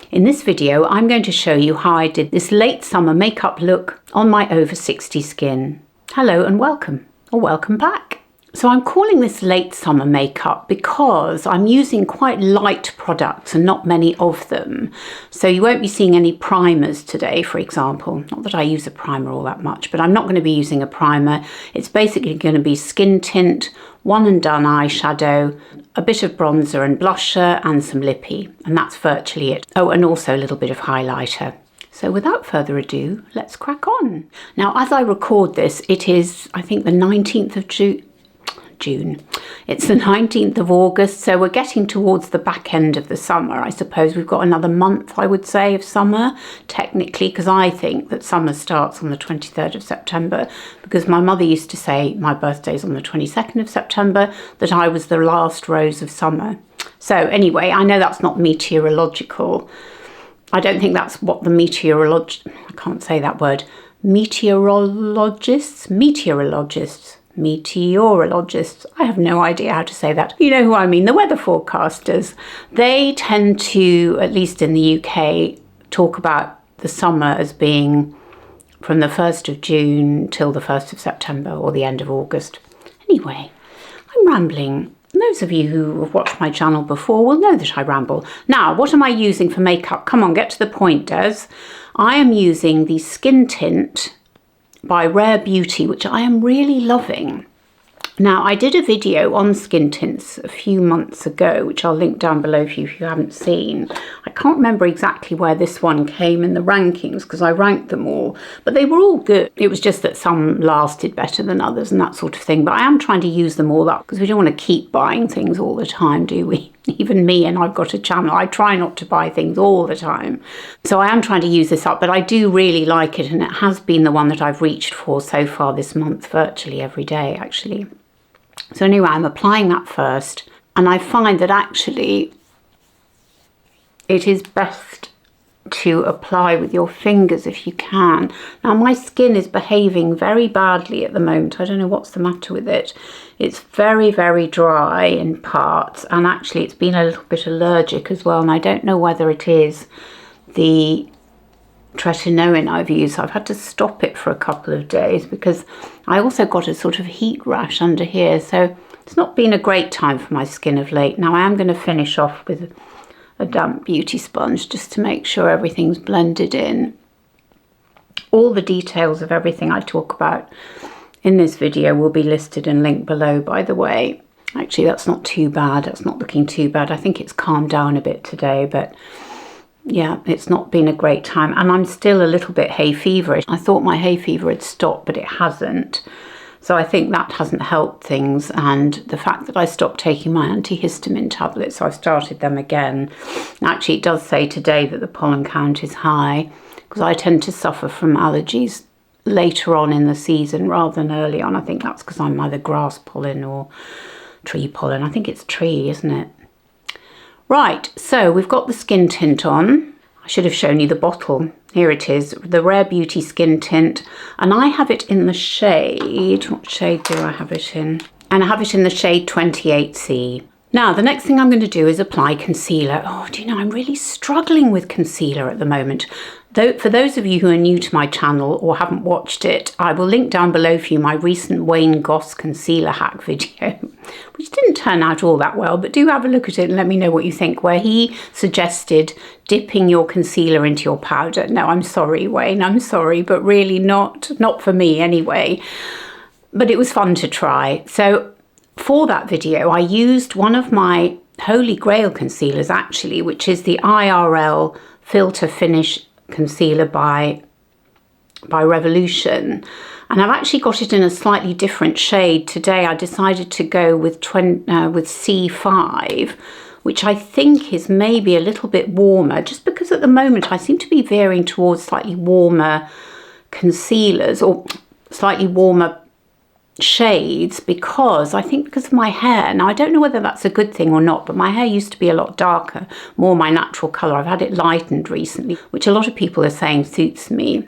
In this video, I'm going to show you how I did this late summer makeup look on my over 60 skin. Hello and welcome, or welcome back. So I'm calling this late summer makeup because I'm using quite light products and not many of them. So you won't be seeing any primers today, for example. Not that I use a primer all that much, but I'm not going to be using a primer. It's basically going to be skin tint, one and done eyeshadow, a bit of bronzer and blusher and some lippy. And that's virtually it. Oh, and also a little bit of highlighter. So without further ado, let's crack on. Now, as I record this, it is, I think, the 19th of June. It's the 19th of August, so we're getting towards the back end of the summer. I suppose we've got another month, I would say, of summer, technically, because I think that summer starts on the 23rd of September, because my mother used to say my birthday's on the 22nd of September, that I was the last rose of summer. So anyway, I know that's not meteorological. I don't think that's what the meteorologists, I have no idea how to say that. You know who I mean, the weather forecasters. They tend to, at least in the UK, talk about the summer as being from the 1st of June till the 1st of September or the end of August. Anyway, I'm rambling. Those of you who have watched my channel before will know that I ramble. Now, what am I using for makeup? Come on, get to the point, Des. I am using the Skin Tint by Rare Beauty, which I am really loving. Now, I did a video on skin tints a few months ago, which I'll link down below for you if you haven't seen. I can't remember exactly where this one came in the rankings because I ranked them all, but they were all good. It was just that some lasted better than others and that sort of thing. But I am trying to use them all up because we don't want to keep buying things all the time, do we? Even me, and I've got a channel, I try not to buy things all the time. So I am trying to use this up, but I do really like it, and it has been the one that I've reached for so far this month, virtually every day, actually. So anyway, I'm applying that first, and I find that actually it is best to apply with your fingers if you can. Now, my skin is behaving very badly at the moment. I don't know what's the matter with it. It's very, very dry in parts, and actually it's been a little bit allergic as well, and I don't know whether it is the tretinoin I've used. I've had to stop it for a couple of days because I also got a sort of heat rash under here, so it's not been a great time for my skin of late. Now, I am going to finish off with a damp beauty sponge just to make sure everything's blended in. All the details of everything I talk about in this video will be listed and linked below, by the way. Actually, that's not too bad. That's not looking too bad. I think it's calmed down a bit today, but yeah, it's not been a great time. And I'm still a little bit hay feverish. I thought my hay fever had stopped, but it hasn't. So I think that hasn't helped things, and the fact that I stopped taking my antihistamine tablets, I've started them again. Actually, it does say today that the pollen count is high, because I tend to suffer from allergies later on in the season rather than early on. I think that's because I'm either grass pollen or tree pollen. I think it's tree, isn't it? Right, so we've got the skin tint on. I should have shown you the bottle. Here it is, the Rare Beauty Skin Tint, and I have it in the shade, what shade do I have it in? And I have it in the shade 28C. Now, the next thing I'm going to do is apply concealer. Oh, do you know, I'm really struggling with concealer at the moment. Though, for those of you who are new to my channel or haven't watched it, I will link down below for you my recent Wayne Goss concealer hack video, which didn't turn out all that well, but do have a look at it and let me know what you think, where he suggested dipping your concealer into your powder. No, I'm sorry, Wayne, I'm sorry, but really not for me anyway. But it was fun to try. So for that video, I used one of my holy grail concealers, actually, which is the IRL Filter Finish Concealer by Revolution, and I've actually got it in a slightly different shade today. I decided to go with C5, which I think is maybe a little bit warmer, just because at the moment I seem to be veering towards slightly warmer concealers or slightly warmer shades, because I think because of my hair. Now, I don't know whether that's a good thing or not, but my hair used to be a lot darker, more my natural colour. I've had it lightened recently, which a lot of people are saying suits me.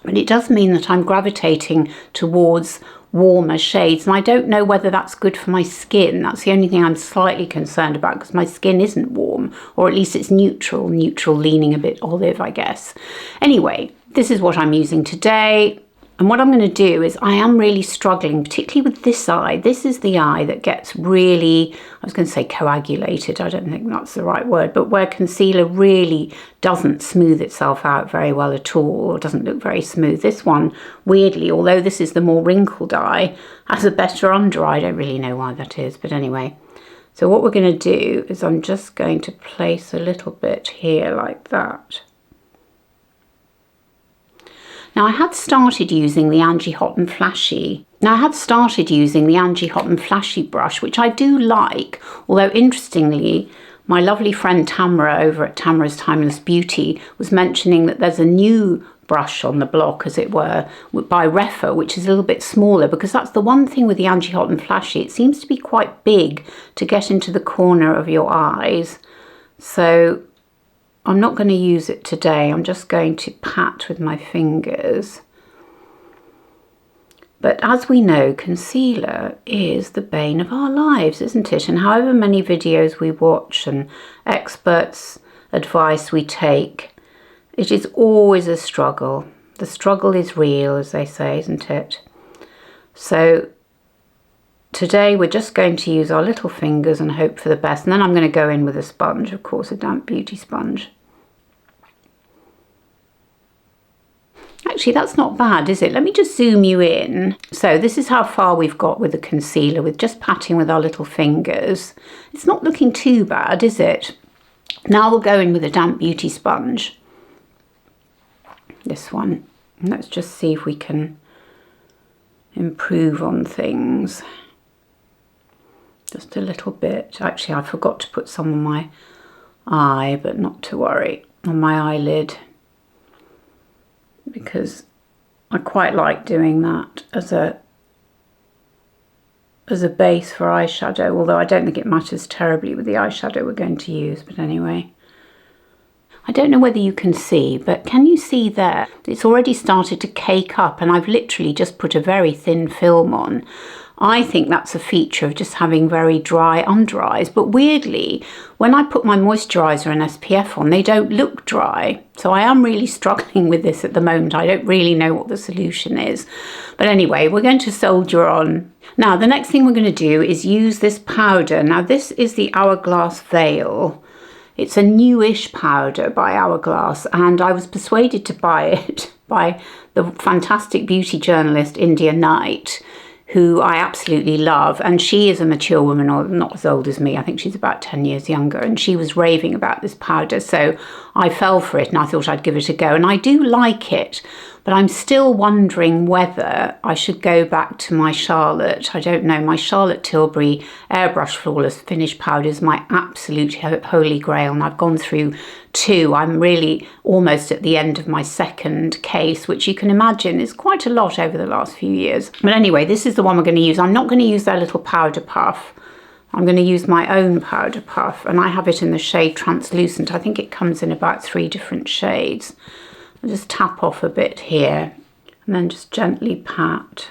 But it does mean that I'm gravitating towards warmer shades, and I don't know whether that's good for my skin. That's the only thing I'm slightly concerned about, because my skin isn't warm, or at least it's neutral leaning a bit olive, I guess. Anyway, this is what I'm using today. And what I'm going to do is, I am really struggling, particularly with this eye. This is the eye that gets really, I was going to say coagulated, I don't think that's the right word, but where concealer really doesn't smooth itself out very well at all, or doesn't look very smooth. This one, weirdly, although this is the more wrinkled eye, has a better under eye. I don't really know why that is, but anyway. So what we're going to do is, I'm just going to place a little bit here like that. Now I had started using the Angie Hot and Flashy. Brush, which I do like, although interestingly, my lovely friend Tamara over at Tamara's Timeless Beauty was mentioning that there's a new brush on the block, as it were, by Refa, which is a little bit smaller, because that's the one thing with the Angie Hot and Flashy. It seems to be quite big to get into the corner of your eyes. So I'm not going to use it today. I'm just going to pat with my fingers. But as we know, concealer is the bane of our lives, isn't it? And however many videos we watch and experts' advice we take, it is always a struggle. The struggle is real, as they say, isn't it? So today we're just going to use our little fingers and hope for the best. And then I'm going to go in with a sponge, of course, a damp beauty sponge. Actually, that's not bad, is it? Let me just zoom you in. So this is how far we've got with the concealer, with just patting with our little fingers. It's not looking too bad, is it? Now we'll go in with a damp beauty sponge. This one. And let's just see if we can improve on things. Just a little bit. Actually, I forgot to put some on my eye, but not to worry. On my eyelid. Because I quite like doing that as a base for eyeshadow, although I don't think it matters terribly with the eyeshadow we're going to use. But anyway, I don't know whether you can see, but can you see there? It's already started to cake up, and I've literally just put a very thin film on. I think that's a feature of just having very dry under eyes, but weirdly, when I put my moisturiser and SPF on, they don't look dry. So I am really struggling with this at the moment. I don't really know what the solution is. But anyway, we're going to soldier on. Now, the next thing we're going to do is use this powder. Now, this is the Hourglass Veil. It's a newish powder by Hourglass, and I was persuaded to buy it by the fantastic beauty journalist India Knight, who I absolutely love, and she is a mature woman, or not as old as me. I think she's about 10 years younger, and she was raving about this powder, so I fell for it and I thought I'd give it a go, and I do like it, but I'm still wondering whether I should go back to my Charlotte. I don't know, my Charlotte Tilbury Airbrushed Flawless Finish powder is my absolute holy grail, and I've gone through 2. I'm really almost at the end of my second case, which you can imagine is quite a lot over the last few years. But anyway, this is the one we're going to use. I'm not going to use their little powder puff. I'm going to use my own powder puff, and I have it in the shade Translucent. I think it comes in about 3 different shades. I'll just tap off a bit here and then just gently pat.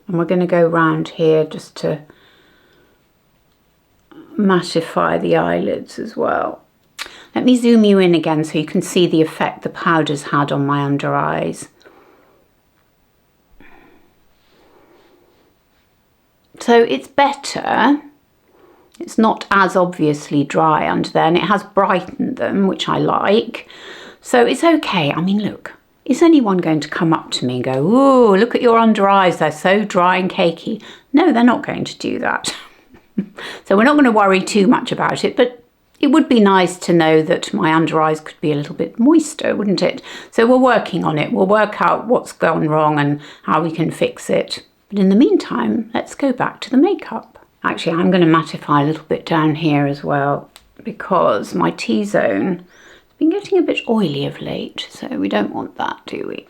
And we're going to go round here just to mattify the eyelids as well. Let me zoom you in again so you can see the effect the powder's had on my under eyes. So it's better. It's not as obviously dry under there, and it has brightened them, which I like. So it's okay. I mean, look, is anyone going to come up to me and go, "Ooh, look at your under eyes, they're so dry and cakey"? No, they're not going to do that. So we're not going to worry too much about it, but it would be nice to know that my under eyes could be a little bit moister, wouldn't it? So we're working on it. We'll work out what's gone wrong and how we can fix it. But in the meantime, let's go back to the makeup. Actually, I'm going to mattify a little bit down here as well, because my T-zone has been getting a bit oily of late, so we don't want that, do we?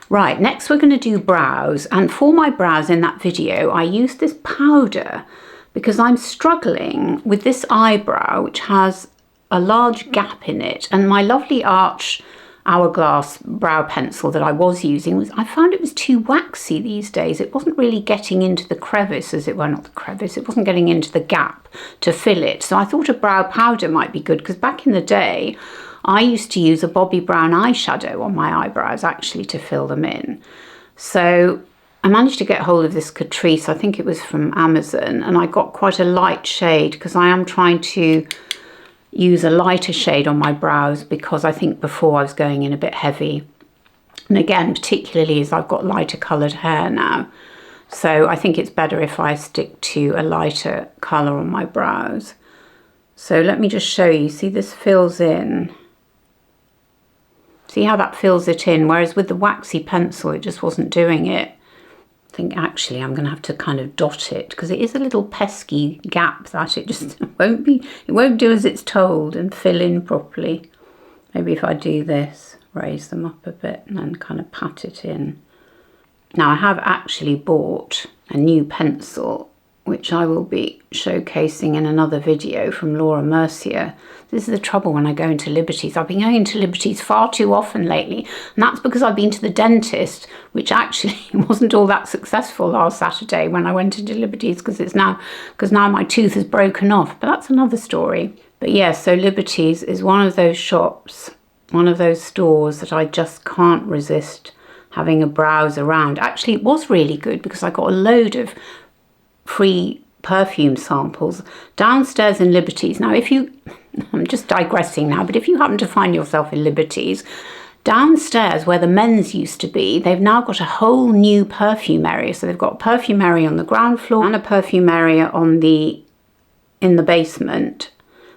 Right, next we're going to do brows, and for my brows in that video, I used this powder because I'm struggling with this eyebrow, which has a large gap in it, and my lovely arch Hourglass brow pencil that I was using, I found it was too waxy these days. It wasn't really getting into the crevice, as it were, not the crevice, it wasn't getting into the gap to fill it. So I thought a brow powder might be good, because back in the day, I used to use a Bobbi Brown eyeshadow on my eyebrows actually to fill them in. So I managed to get hold of this Catrice, I think it was from Amazon, and I got quite a light shade, because I am trying to use a lighter shade on my brows, because I think before I was going in a bit heavy. And again, particularly as I've got lighter coloured hair now. So I think it's better if I stick to a lighter colour on my brows. So let me just show you. See, this fills in. See how that fills it in? Whereas with the waxy pencil, it just wasn't doing it. I think actually I'm going to have to kind of dot it, because it is a little pesky gap that it just it won't do as it's told and fill in properly. Maybe if I do this, raise them up a bit and then kind of pat it in. Now I have actually bought a new pencil, which I will be showcasing in another video, from Laura Mercier. This is the trouble when I go into Liberties. I've been going into Liberties far too often lately, and that's because I've been to the dentist, which actually wasn't all that successful last Saturday when I went into Liberties, because now my tooth is broken off, but that's another story. But yeah, so Liberties is one of those shops, one of those stores that I just can't resist having a browse around. Actually, it was really good, because I got a load of free perfume samples downstairs in Liberties. Now, I'm just digressing now, but if you happen to find yourself in Liberties, downstairs where the men's used to be, they've now got a whole new perfume area. So they've got a perfume area on the ground floor and a perfume area in the basement,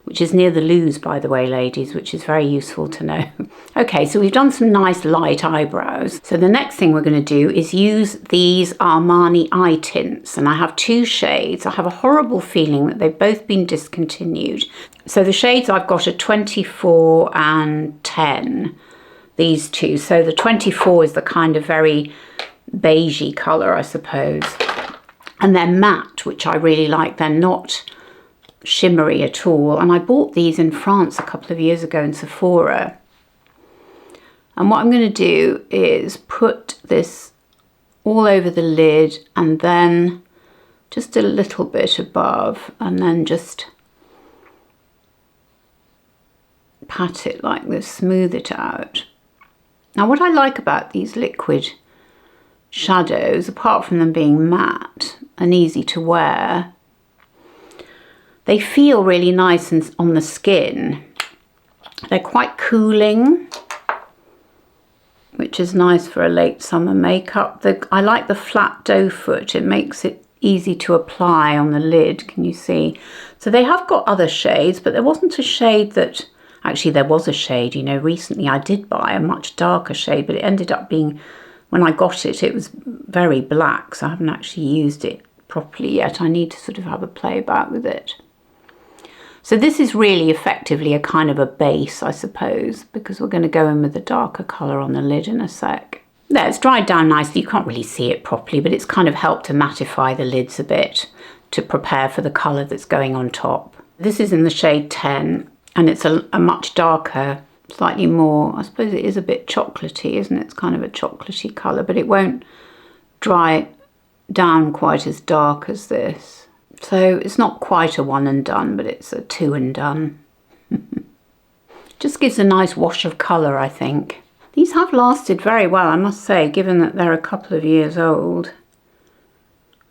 which is near the loos, by the way, ladies, which is very useful to know. Okay, so we've done some nice light eyebrows. So the next thing we're going to do is use these Armani eye tints. And I have two shades. I have a horrible feeling that they've both been discontinued. So the shades I've got are 24 and 10, these two. So the 24 is the kind of very beigey colour, I suppose. And they're matte, which I really like. They're not shimmery at all, and I bought these in France a couple of years ago in Sephora. And what I'm going to do is put this all over the lid, and then just a little bit above, and then just pat it like this, smooth it out. Now what I like about these liquid shadows, apart from them being matte and easy to wear, they feel really nice on the skin. They're quite cooling, which is nice for a late summer makeup. I like the flat doe foot. It makes it easy to apply on the lid, can you see? So they have got other shades, but there wasn't a shade that... Actually, there was a shade, you know, recently I did buy a much darker shade, but it ended up being, when I got it, it was very black, so I haven't actually used it properly yet. I need to sort of have a play about with it. So this is really effectively a kind of a base, I suppose, because we're going to go in with the darker colour on the lid in a sec. There, it's dried down nicely. You can't really see it properly, but it's kind of helped to mattify the lids a bit to prepare for the colour that's going on top. This is in the shade 10, and it's a much darker, slightly more, I suppose it is a bit chocolatey, isn't it? It's kind of a chocolatey colour, but it won't dry down quite as dark as this. So it's not quite a one and done, but it's a two and done. Just gives a nice wash of colour, I think. These have lasted very well, I must say, given that they're a couple of years old.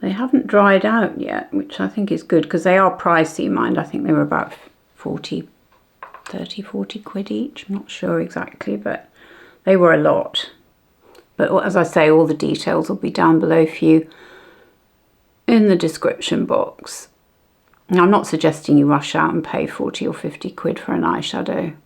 They haven't dried out yet, which I think is good, because they are pricey, mind. I think they were about 40 quid each. I'm not sure exactly, but they were a lot. But as I say, all the details will be down below for you in the description box. Now, I'm not suggesting you rush out and pay 40 or 50 quid for an eyeshadow.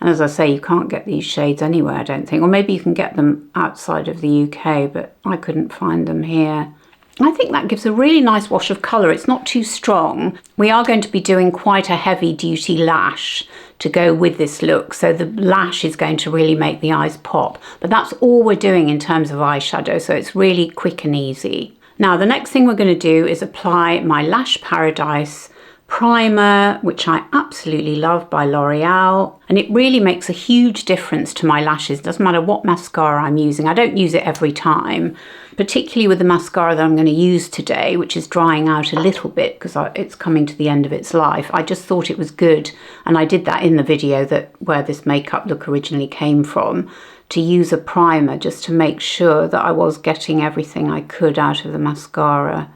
And as I say, you can't get these shades anywhere, I don't think. Or maybe you can get them outside of the UK, but I couldn't find them here. I think that gives a really nice wash of colour. It's not too strong. We are going to be doing quite a heavy duty lash to go with this look. So the lash is going to really make the eyes pop. But that's all we're doing in terms of eyeshadow. So it's really quick and easy. Now, the next thing we're going to do is apply my Lash Paradise primer, which I absolutely love, by L'Oreal, and it really makes a huge difference to my lashes. Doesn't matter what mascara I'm using. I don't use it every time, particularly with the mascara that I'm going to use today, which is drying out a little bit because it's coming to the end of its life. I just thought it was good, and I did that in the video where this makeup look originally came from, to use a primer just to make sure that I was getting everything I could out of the mascara.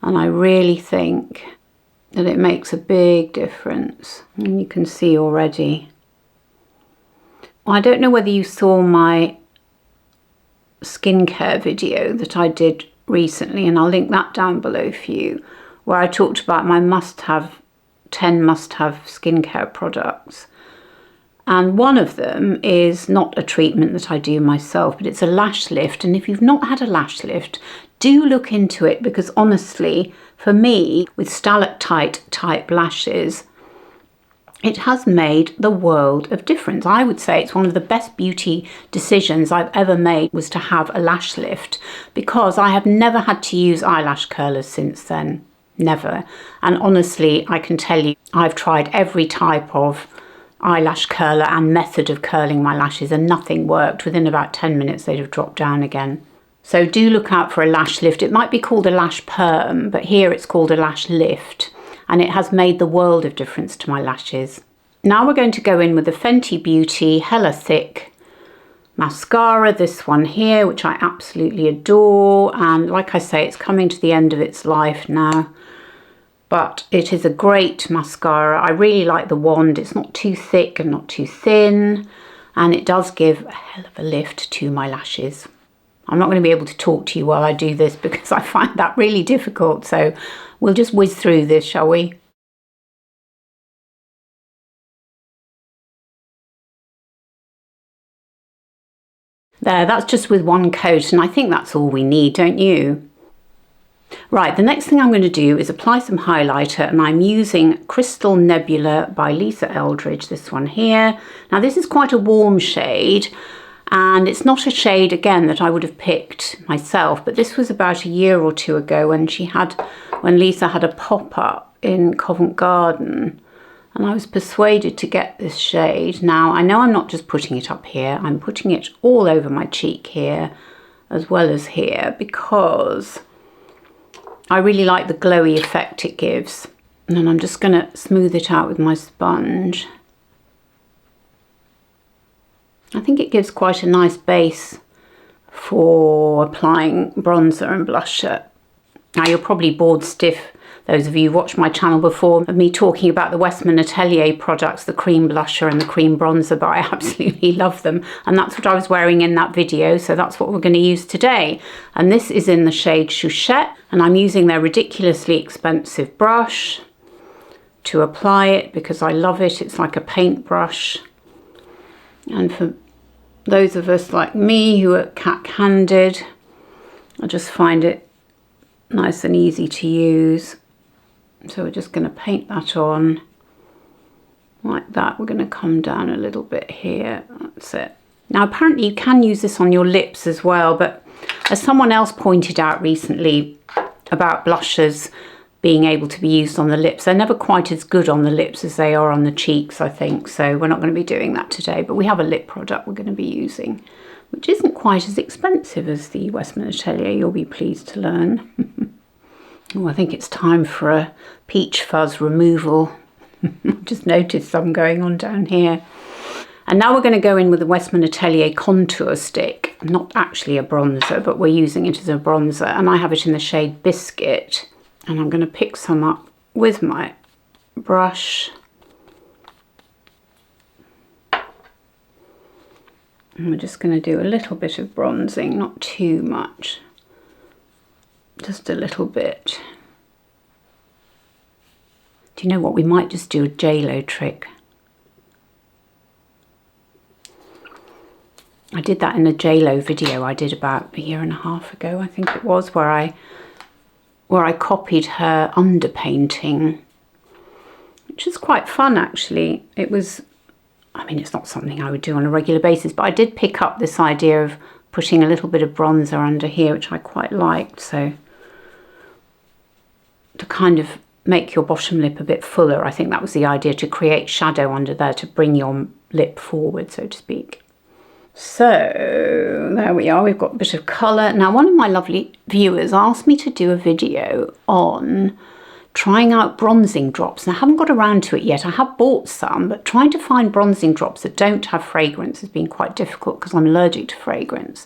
And I really think that it makes a big difference, and you can see already. I don't know whether you saw my skincare video that I did recently, and I'll link that down below for you, where I talked about my 10 must-have skincare products. And one of them is not a treatment that I do myself, but it's a lash lift. And if you've not had a lash lift, do look into it, because honestly, for me, with stalactite type lashes, it has made the world of difference. I would say it's one of the best beauty decisions I've ever made, was to have a lash lift, because I have never had to use eyelash curlers since then. Never. And honestly, I can tell you, I've tried every type of eyelash curler and method of curling my lashes, and nothing worked. Within about 10 minutes, they'd have dropped down again. So do look out for a lash lift. It might be called a lash perm, but here it's called a lash lift, and it has made the world of difference to my lashes. Now we're going to go in with the Fenty Beauty Hella Thick mascara, this one here, which I absolutely adore. And like I say, it's coming to the end of its life now, but it is a great mascara. I really like the wand. It's not too thick and not too thin, and it does give a hell of a lift to my lashes. I'm not going to be able to talk to you while I do this because I find that really difficult. So we'll just whiz through this, shall we? There, that's just with one coat, and I think that's all we need, don't you? Right, the next thing I'm going to do is apply some highlighter, and I'm using Crystal Nebula by Lisa Eldridge, this one here. Now this is quite a warm shade, and it's not a shade, again, that I would have picked myself, but this was about a year or two ago when Lisa had a pop-up in Covent Garden, and I was persuaded to get this shade. Now, I know I'm not just putting it up here, I'm putting it all over my cheek here, as well as here, because I really like the glowy effect it gives. And then I'm just going to smooth it out with my sponge. I think it gives quite a nice base for applying bronzer and blusher. Now you're probably bored stiff, those of you who've watched my channel before, of me talking about the Westman Atelier products, the cream blusher and the cream bronzer, but I absolutely love them. And that's what I was wearing in that video, so that's what we're going to use today. And this is in the shade Chouchette, and I'm using their ridiculously expensive brush to apply it because I love it. It's like a paintbrush. And for those of us like me who are cat-handed, I just find it nice and easy to use. So we're just going to paint that on like that. We're going to come down a little bit here. That's it. Now apparently you can use this on your lips as well, but as someone else pointed out recently about blushers being able to be used on the lips, they're never quite as good on the lips as they are on the cheeks, I think. So we're not going to be doing that today, but we have a lip product we're going to be using, which isn't quite as expensive as the Westman Atelier, you'll be pleased to learn. Oh, I think it's time for a peach fuzz removal. I've just noticed some going on down here. And now we're going to go in with the Westman Atelier contour stick. Not actually a bronzer, but we're using it as a bronzer. And I have it in the shade Biscuit. And I'm going to pick some up with my brush. And we're just going to do a little bit of bronzing, not too much. Just a little bit. Do you know what? We might just do a J-Lo trick. I did that in a J-Lo video I did about a year and a half ago, I think it was, where I copied her underpainting, which is quite fun actually. It was, I mean, it's not something I would do on a regular basis, but I did pick up this idea of putting a little bit of bronzer under here, which I quite liked. So to kind of make your bottom lip a bit fuller. I think that was the idea, to create shadow under there, to bring your lip forward, so to speak. So there we are, we've got a bit of colour. Now, one of my lovely viewers asked me to do a video on trying out bronzing drops, and I haven't got around to it yet. I have bought some, but trying to find bronzing drops that don't have fragrance has been quite difficult because I'm allergic to fragrance.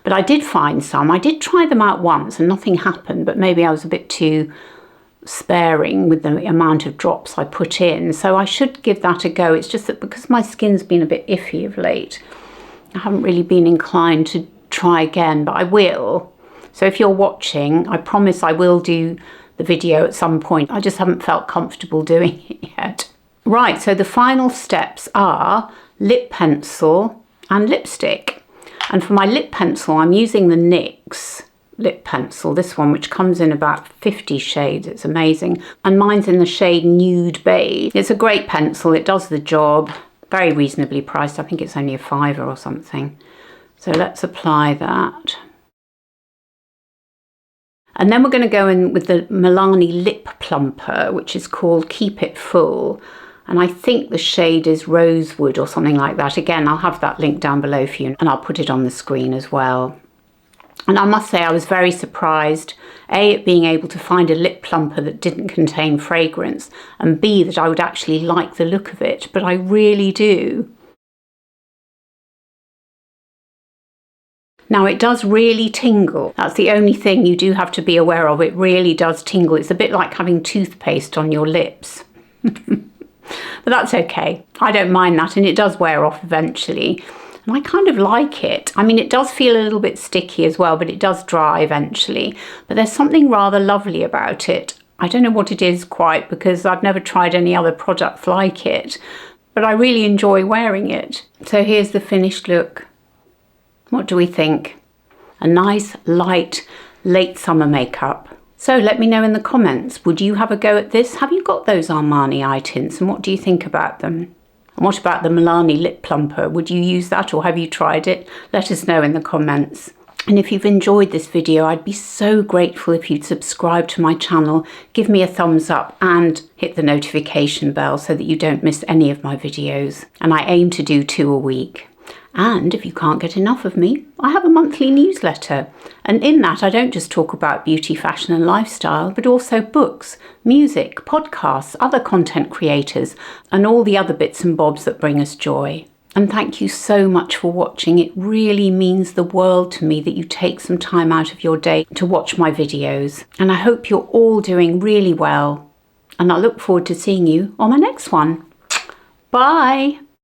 But I did find some. I did try them out once and nothing happened, but maybe I was a bit too sparing with the amount of drops I put in, so I should give that a go. It's just that because my skin's been a bit iffy of late, I haven't really been inclined to try again, but I will. So if you're watching, I promise I will do the video at some point. I just haven't felt comfortable doing it yet. Right, so the final steps are lip pencil and lipstick. And for my lip pencil, I'm using the NYX lip pencil, this one, which comes in about 50 shades. It's amazing. And mine's in the shade Nude Beige. It's a great pencil. It does the job. Very reasonably priced. I think it's only a £5 or something. So let's apply that. And then we're going to go in with the Milani lip plumper, which is called Keep It Full. And I think the shade is Rosewood or something like that. Again, I'll have that link down below for you, and I'll put it on the screen as well. And I must say I was very surprised, A, at being able to find a lip plumper that didn't contain fragrance, and B, that I would actually like the look of it, but I really do. Now, it does really tingle. That's the only thing you do have to be aware of. It really does tingle. It's a bit like having toothpaste on your lips. But that's okay. I don't mind that, and it does wear off eventually. And I kind of like it. I mean, it does feel a little bit sticky as well, but it does dry eventually. But there's something rather lovely about it. I don't know what it is quite, because I've never tried any other product like it, but I really enjoy wearing it. So here's the finished look. What do we think? A nice, light, late summer makeup. So let me know in the comments, would you have a go at this? Have you got those Armani eye tints, and what do you think about them? And what about the Milani lip plumper? Would you use that, or have you tried it? Let us know in the comments. And if you've enjoyed this video, I'd be so grateful if you'd subscribe to my channel, give me a thumbs up, and hit the notification bell so that you don't miss any of my videos. And I aim to do 2 a week. And if you can't get enough of me, I have a monthly newsletter. And in that, I don't just talk about beauty, fashion and lifestyle, but also books, music, podcasts, other content creators, and all the other bits and bobs that bring us joy. And thank you so much for watching. It really means the world to me that you take some time out of your day to watch my videos. And I hope you're all doing really well. And I look forward to seeing you on my next one. Bye.